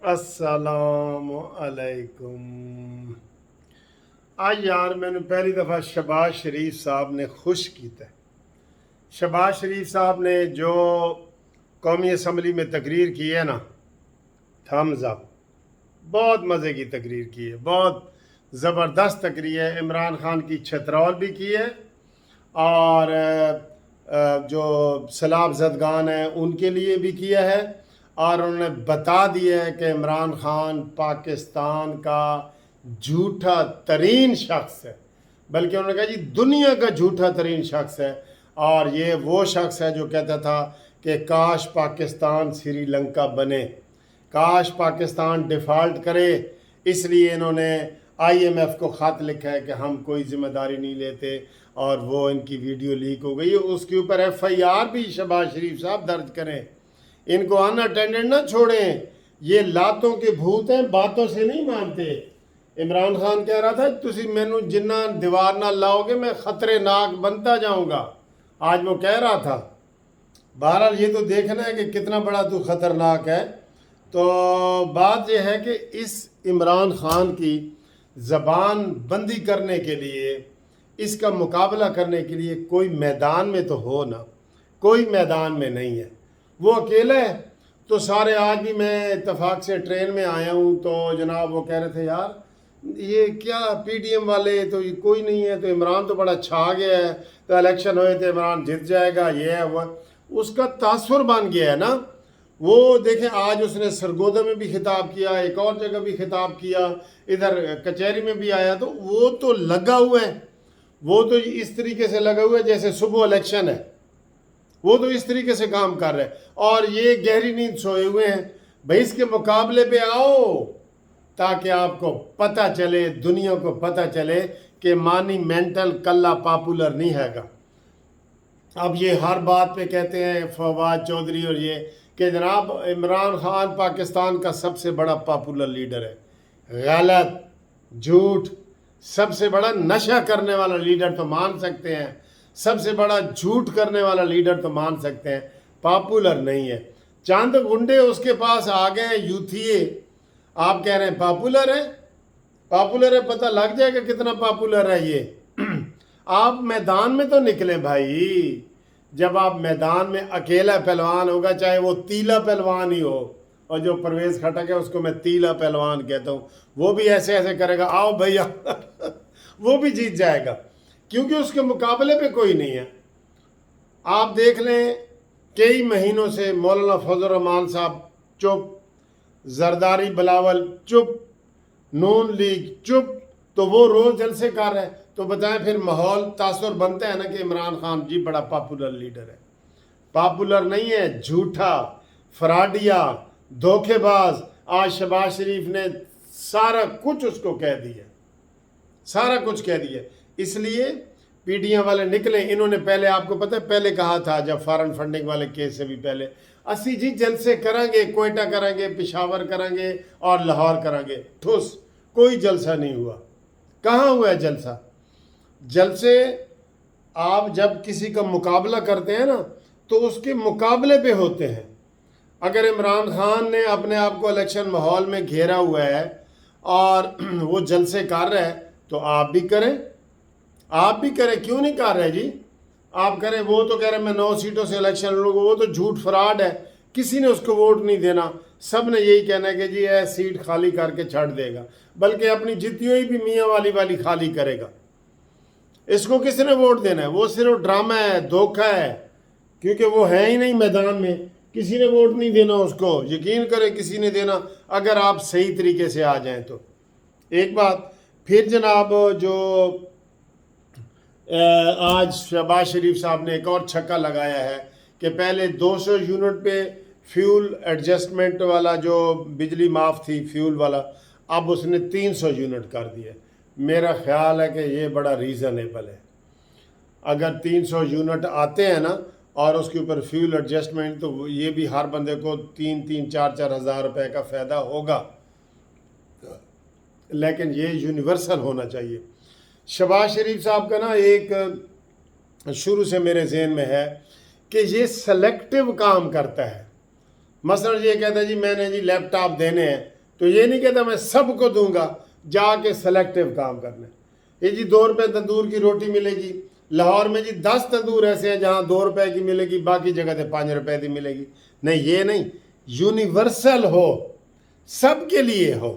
अस्सलाम अलैकुम। आज यार मैंने पहली दफ़ा शहबाज शरीफ साहब ने खुश कीता। शहबाज शरीफ साहब ने जो कौमी असम्बली में तकरीर की है ना, थम्स अप। बहुत मज़े की तकरीर की है, बहुत ज़बरदस्त तकरीर है। इमरान खान की छतरौल भी की है और जो सैलाब ज़दगान हैं उनके लिए भी किया है। और उन्होंने बता दिया है कि इमरान खान पाकिस्तान का झूठा तरीन शख्स है, बल्कि उन्होंने कहा जी दुनिया का झूठा तरीन शख्स है। और ये वो शख्स है जो कहता था कि काश पाकिस्तान श्रीलंका बने, काश पाकिस्तान डिफ़ॉल्ट करे। इसलिए इन्होंने IMF को ख़त लिखा है कि हम कोई ज़िम्मेदारी नहीं लेते, और वो इनकी वीडियो लीक हो गई। उसके ऊपर FIR भी शहबाज शरीफ साहब दर्ज करें, इनको अनअटेंडेड ना छोड़ें। ये लातों के भूत हैं, बातों से नहीं मानते। इमरान खान कह रहा था तुसी मैनू जिन्ना दीवार ना लाओगे मैं खतरनाक बनता जाऊंगा, आज वो कह रहा था। बहरहाल ये तो देखना है कि कितना बड़ा तू ख़तरनाक है। तो बात यह है कि इस इमरान खान की ज़बान बंदी करने के लिए, इसका मुकाबला करने के लिए कोई मैदान में तो हो ना, कोई मैदान में नहीं है। वो अकेला है। तो सारे, आज भी मैं इत्तेफाक से ट्रेन में आया हूँ तो जनाब वो कह रहे थे यार ये क्या PDM वाले तो ये कोई नहीं है, तो इमरान तो बड़ा छा गया है, तो इलेक्शन हुए थे इमरान जीत जाएगा, ये है वो। उसका तासुर बन गया है ना। वो देखें आज उसने सरगोदा में भी खिताब किया, एक और जगह भी खिताब किया, इधर कचहरी में भी आया। तो वो तो लगा हुआ है, वो तो इस तरीके से लगा हुआ है जैसे सुबह इलेक्शन है। वो तो इस तरीके से काम कर रहे हैं और ये गहरी नींद सोए हुए हैं। भाई इसके मुकाबले पे आओ ताकि आपको पता चले, दुनिया को पता चले कि मानी मेंटल कल्ला पॉपुलर नहीं हैगा। अब ये हर बात पे कहते हैं फवाद चौधरी और ये कि जनाब इमरान खान पाकिस्तान का सबसे बड़ा पॉपुलर लीडर है। गलत, झूठ। सबसे बड़ा नशा करने वाला लीडर तो मान सकते हैं, सबसे बड़ा झूठ करने वाला लीडर तो मान सकते हैं, पॉपुलर नहीं है। चंद गुंडे उसके पास आ गए यूथिए, आप कह रहे हैं पॉपुलर है। पॉपुलर है, पता लग जाएगा कितना पॉपुलर है ये। आप मैदान में तो निकले भाई। जब आप मैदान में अकेला पहलवान होगा, चाहे वो तीला पहलवान ही हो, और जो परवेज़ खटक है उसको मैं तीला पहलवान कहता हूँ, वो भी ऐसे ऐसे करेगा आओ भैया वो भी जीत जाएगा, क्योंकि उसके मुकाबले पे कोई नहीं है। आप देख लें कई महीनों से मौलाना फजल रहमान साहब चुप, जरदारी बिलावल चुप, नून लीग चुप, तो वो रोज़ जलसे कर रहे हैं। तो बताएं फिर माहौल तासुर बनता है ना कि इमरान खान जी बड़ा पॉपुलर लीडर है। पॉपुलर नहीं है, झूठा, फ्रॉडिया, धोखेबाज। आज शहबाज शरीफ ने सारा कुछ उसको कह दिया, सारा कुछ कह दिया। इसलिए PDM वाले निकले। इन्होंने पहले, आपको पता है पहले कहा था जब फॉरेन फंडिंग वाले केस से भी पहले, असी जी जलसे करेंगे, कोयटा करेंगे, पेशावर करेंगे और लाहौर करेंगे। ठुस, कोई जलसा नहीं हुआ। कहाँ हुआ है जलसा? जलसे आप जब किसी का मुकाबला करते हैं ना तो उसके मुकाबले पे होते हैं। अगर इमरान खान ने अपने आप को इलेक्शन माहौल में घेरा हुआ है और वो जलसे कर रहा है तो आप भी करें, आप भी करें। क्यों नहीं कर रहे जी? आप करें। वो तो कह रहे मैं 9 सीटों से इलेक्शन लड़ूंगा, वो तो झूठ फ्रॉड है, किसी ने उसको वोट नहीं देना। सब ने यही कहना है कि जी यह सीट खाली करके छाड़ देगा, बल्कि अपनी जीती हुई भी मियाँ वाली खाली करेगा। इसको किसने वोट देना है? वो सिर्फ ड्रामा है, धोखा है, क्योंकि वो है ही नहीं मैदान में। किसी ने वोट नहीं देना उसको, यकीन करें किसी ने देना, अगर आप सही तरीके से आ जाएं तो। एक बात फिर जनाब, जो आज शहबाज शरीफ साहब ने एक और छक्का लगाया है कि पहले 200 यूनिट पे फ्यूल एडजस्टमेंट वाला जो बिजली माफ़ थी फ्यूल वाला, अब उसने 300 यूनिट कर दिया। मेरा ख्याल है कि ये बड़ा रीज़नेबल है। अगर 300 यूनिट आते हैं ना और उसके ऊपर फ्यूल एडजस्टमेंट, तो ये भी हर बंदे को 3-4 हज़ार रुपये का फ़ायदा होगा। लेकिन ये यूनिवर्सल होना चाहिए। शहबाज शरीफ साहब का ना एक शुरू से मेरे जहन में है कि ये सेलेक्टिव काम करता है। मसलन ये कहता है जी मैंने जी लैपटॉप देने हैं, तो ये नहीं कहता मैं सबको दूंगा, जाके सेलेक्टिव काम करना है। ये जी 2 रुपये तंदूर की रोटी मिलेगी, लाहौर में जी 10 तंदूर ऐसे हैं जहाँ 2 रुपए की मिलेगी, बाकी जगह से 5 रुपए की मिलेगी। नहीं, ये नहीं, यूनिवर्सल हो, सबके लिए हो,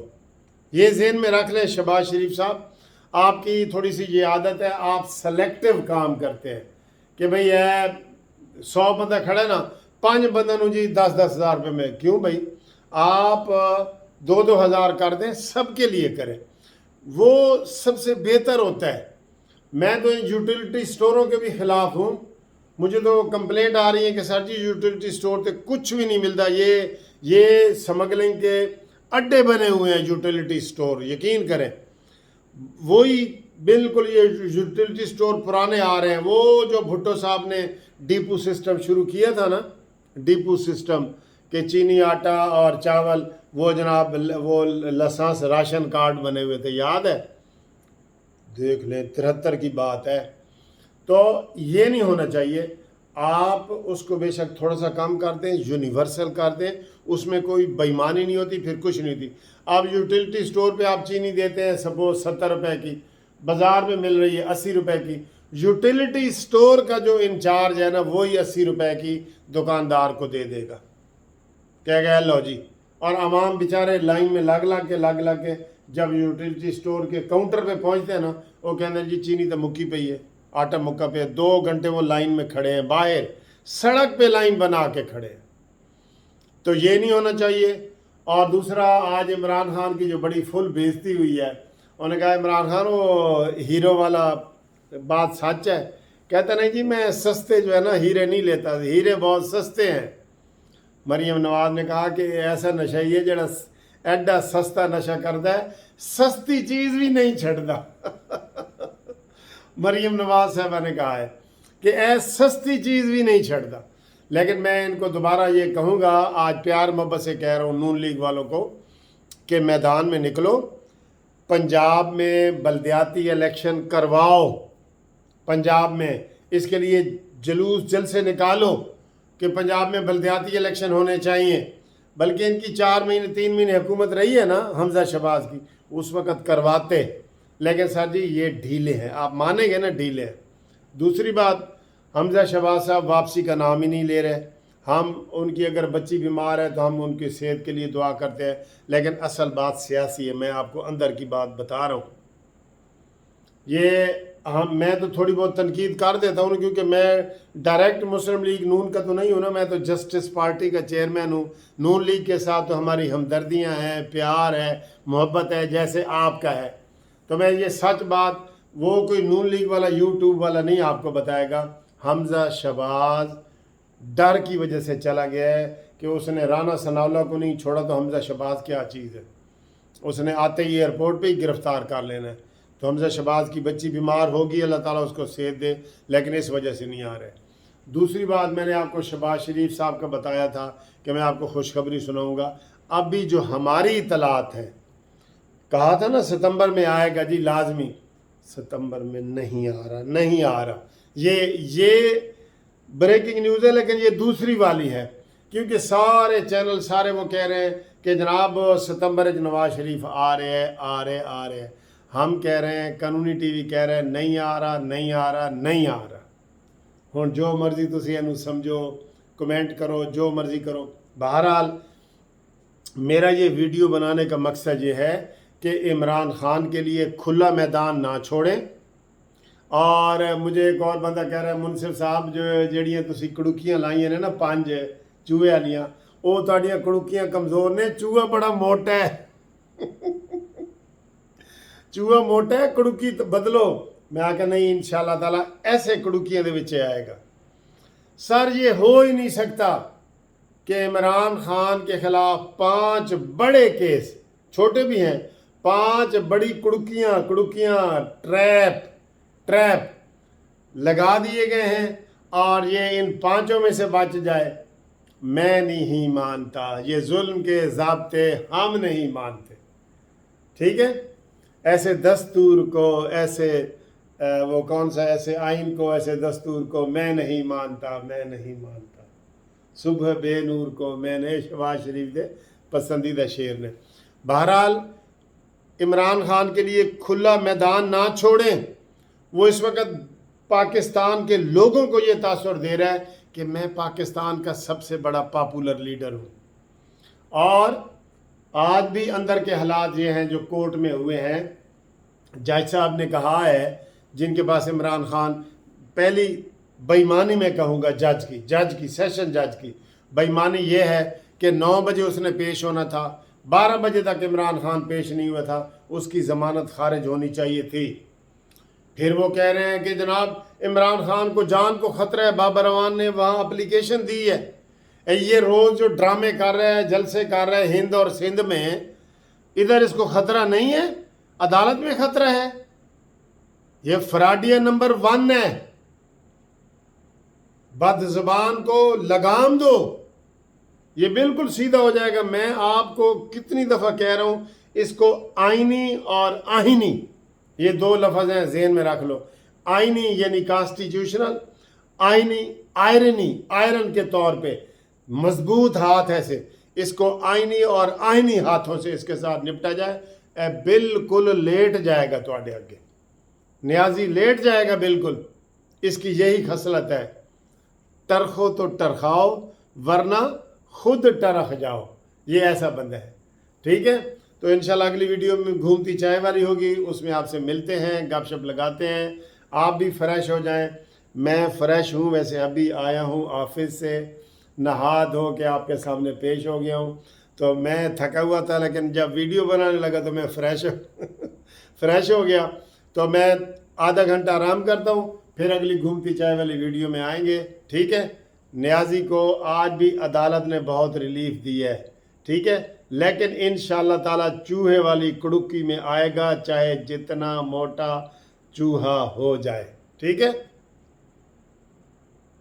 ये ज़हन में रख लें। शहबाज शरीफ साहब, आपकी थोड़ी सी ये आदत है, आप सेलेक्टिव काम करते हैं कि भाई है 100 बंदा खड़ा है ना, 5 बंदों जी 10-10 हज़ार रुपये में, क्यों भाई, आप 2-2 हज़ार कर दें, सबके लिए करें, वो सबसे बेहतर होता है। मैं तो इन यूटिलिटी स्टोरों के भी खिलाफ हूँ। मुझे तो कंप्लेंट आ रही है कि सर जी यूटिलिटी स्टोर पे कुछ भी नहीं मिलता, ये स्मगलिंग के अड्डे बने हुए हैं यूटिलिटी स्टोर। यकीन करें, वही बिल्कुल ये यूटिलिटी स्टोर पुराने आ रहे हैं। वो जो भुट्टो साहब ने डिपो सिस्टम शुरू किया था ना, डिपो सिस्टम के चीनी, आटा और चावल, वो जनाब वो लाइसेंस राशन कार्ड बने हुए थे, याद है, देख लें, 73 की बात है। तो ये नहीं होना चाहिए। आप उसको बेशक थोड़ा सा कम कर दें, यूनिवर्सल कर दें, उसमें कोई बेईमानी नहीं होती, फिर कुछ नहीं होती। अब यूटिलिटी स्टोर पे आप चीनी देते हैं सपोज 70 रुपए की, बाज़ार में मिल रही है 80 रुपए की, यूटिलिटी स्टोर का जो इंचार्ज है ना, वही 80 रुपए की दुकानदार को दे देगा, क्या गया लो जी। और आवाम बेचारे लाइन में लग लग के जब यूटिलिटी स्टोर के काउंटर पे पहुंचते हैं ना, वो कहते हैं जी चीनी तो मुक्की पई है, आटा मुक्का पे, 2 घंटे वो लाइन में खड़े हैं, बाहर सड़क पे लाइन बना के खड़े हैं। तो ये नहीं होना चाहिए। और दूसरा, आज इमरान खान की जो बड़ी फुल बेइज्जती हुई है, उन्होंने कहा इमरान खान वो हीरो वाला बात सच है, कहता नहीं जी मैं सस्ते जो है ना हीरे नहीं लेता, हीरे बहुत सस्ते हैं। मरियम नवाज ने कहा कि ऐसा नशा ही है जड़ा एडा सस्ता नशा करता है, सस्ती चीज़ भी नहीं छड़ता। मरियम नवाज साहबा ने कहा है कि ऐसा सस्ती चीज़ भी नहीं छड़ता। लेकिन मैं इनको दोबारा ये कहूँगा, आज प्यार मोहब्बत से कह रहा हूँ नून लीग वालों को, कि मैदान में निकलो, पंजाब में बल्दियाती इलेक्शन करवाओ, पंजाब में इसके लिए जुलूस जलसे निकालो कि पंजाब में बल्दियाती इलेक्शन होने चाहिए। बल्कि इनकी 4 महीने 3 महीने हुकूमत रही है ना हमजा शहबाज की, उस वक़्त करवाते। लेकिन सर जी ये ढीले हैं, आप मानेंगे ना, ढीले हैं। दूसरी बात, हमजा शहबाज साहब वापसी का नाम ही नहीं ले रहे। हम उनकी अगर बच्ची बीमार है तो हम उनकी सेहत के लिए दुआ करते हैं, लेकिन असल बात सियासी है। मैं आपको अंदर की बात बता रहा हूँ। ये मैं तो थोड़ी बहुत तनकीद कर देता हूँ, क्योंकि मैं डायरेक्ट मुस्लिम लीग नून का तो नहीं हूँ ना, मैं तो जस्टिस पार्टी का चेयरमैन हूँ। नून लीग के साथ तो हमारी हमदर्दियाँ हैं, प्यार है, मोहब्बत है, जैसे आपका है। तो मैं ये सच बात, वो कोई नून लीग वाला यूट्यूब वाला नहीं आपको बताएगा। हमजा शहबाज डर की वजह से चला गया है कि उसने राना सनाउल्लाह को नहीं छोड़ा, तो हमजा शहबाज क्या चीज़ है, उसने आते ही एयरपोर्ट पे ही गिरफ्तार कर लेना है। तो हमजा शहबाज की बच्ची बीमार होगी, अल्लाह ताला उसको सेहत दे, लेकिन इस वजह से नहीं आ रहे। दूसरी बात, मैंने आपको शहबाज शरीफ साहब का बताया था कि मैं आपको खुशखबरी सुनाऊंगा। अभी जो हमारी इतलात हैं, कहा था ना सितंबर में आएगा जी लाजमी, सितंबर में नहीं आ रहा। ये ब्रेकिंग न्यूज़ है, लेकिन ये दूसरी वाली है, क्योंकि सारे चैनल सारे वो कह रहे हैं कि जनाब सितंबर नवाज शरीफ आ रहे हैं। हम कह रहे हैं, कानूनी टीवी कह रहे हैं नहीं आ रहा। हुण जो मर्जी तुसी इहनूं समझो, कमेंट करो, जो मर्जी करो। बहरहाल मेरा ये वीडियो बनाने का मकसद ये है कि इमरान खान के लिए खुला मैदान ना छोड़ें। और मुझे एक और बंदा कह रहा है, मुनसिफ साहब जो जड़ियाँ तुसी कड़ुकियाँ लाइयां ने ना 5 चूहे वालियाँ, वो तुहाडियां कड़ुकियाँ कमज़ोर ने, चूहा बड़ा मोटा है। चूहा मोटा है, कड़ुकी तो बदलो। मैं आकर नहीं, इंशाअल्लाह ताला ऐसे कड़ुकियाँ दे विच आएगा। सर ये हो ही नहीं सकता कि इमरान खान के खिलाफ 5 बड़े केस, छोटे भी हैं, 5 बड़ी कड़ुकियाँ ट्रैप लगा दिए गए हैं, और ये इन 5 में से बच जाए, मैं नहीं मानता। ये जुल्म के ज़ाब्ते हम नहीं मानते, ठीक है। ऐसे दस्तूर को, ऐसे वो कौन सा, ऐसे आइन को, ऐसे दस्तूर को मैं नहीं मानता। صبح بے نور کو میں نے شہباز شریف دے پسندیدہ شعر نے. بہرحال عمران خان کے لیے کھلا میدان نہ چھوڑیں. وہ اس وقت پاکستان کے لوگوں کو یہ تاثر دے رہا ہے کہ میں پاکستان کا سب سے بڑا پاپولر لیڈر ہوں. اور آج بھی اندر کے حالات یہ ہیں جو کورٹ میں ہوئے ہیں. جج صاحب نے کہا ہے جن کے پاس عمران خان, پہلی بےایمانی میں کہوں گا جج کی سیشن جج کی بےایمانی یہ ہے کہ 9 بجے اس نے پیش ہونا تھا, 12 بجے تک عمران خان پیش نہیں ہوا تھا, اس کی ضمانت خارج ہونی چاہیے تھی. پھر وہ کہہ رہے ہیں کہ جناب عمران خان کو جان کو خطرہ ہے, بابر اعوان نے وہاں اپلیکیشن دی ہے. یہ روز جو ڈرامے کر رہے ہیں, جلسے کر رہے ہیں ہند اور سندھ میں, ادھر اس کو خطرہ نہیں ہے, عدالت میں خطرہ ہے. یہ فراڈیہ نمبر 1 ہے. بد زبان کو لگام دو, یہ بالکل سیدھا ہو جائے گا. میں آپ کو کتنی دفعہ کہہ رہا ہوں, اس کو آئینی اور آئینی, یہ 2 لفظ ہیں, ذہن میں رکھ لو. آئینی یعنی کانسٹیٹیوشنل, آئینی آئرن کے طور پہ مضبوط ہاتھ ایسے, اس کو آئینی اور آئینی ہاتھوں سے اس کے ساتھ نپٹا جائے. بالکل لیٹ جائے گا تواڈے اگے, نیازی لیٹ جائے گا بالکل. اس کی یہی خصلت ہے, ٹرخو تو ٹرخاؤ ورنہ خود ٹرخ جاؤ. یہ ایسا بندہ ہے. ٹھیک ہے, تو انشاءاللہ اگلی ویڈیو میں گھومتی چائے والی ہوگی, اس میں آپ سے ملتے ہیں, گپ شپ لگاتے ہیں, آپ بھی فریش ہو جائیں. میں فریش ہوں ویسے, ابھی آیا ہوں آفس سے, نہا دھو کے آپ کے سامنے پیش ہو گیا ہوں. تو میں تھکا ہوا تھا, لیکن جب ویڈیو بنانے لگا تو میں فریش ہو گیا. تو میں آدھا گھنٹہ آرام کرتا ہوں, پھر اگلی گھومتی چائے والی ویڈیو میں آئیں گے. ٹھیک ہے, نیازی کو آج بھی عدالت نے بہت ریلیف دی ہے. ٹھیک ہے, لیکن انشاءاللہ تعالی چوہے والی کڑکی میں آئے گا, چاہے جتنا موٹا چوہا ہو جائے. ٹھیک ہے.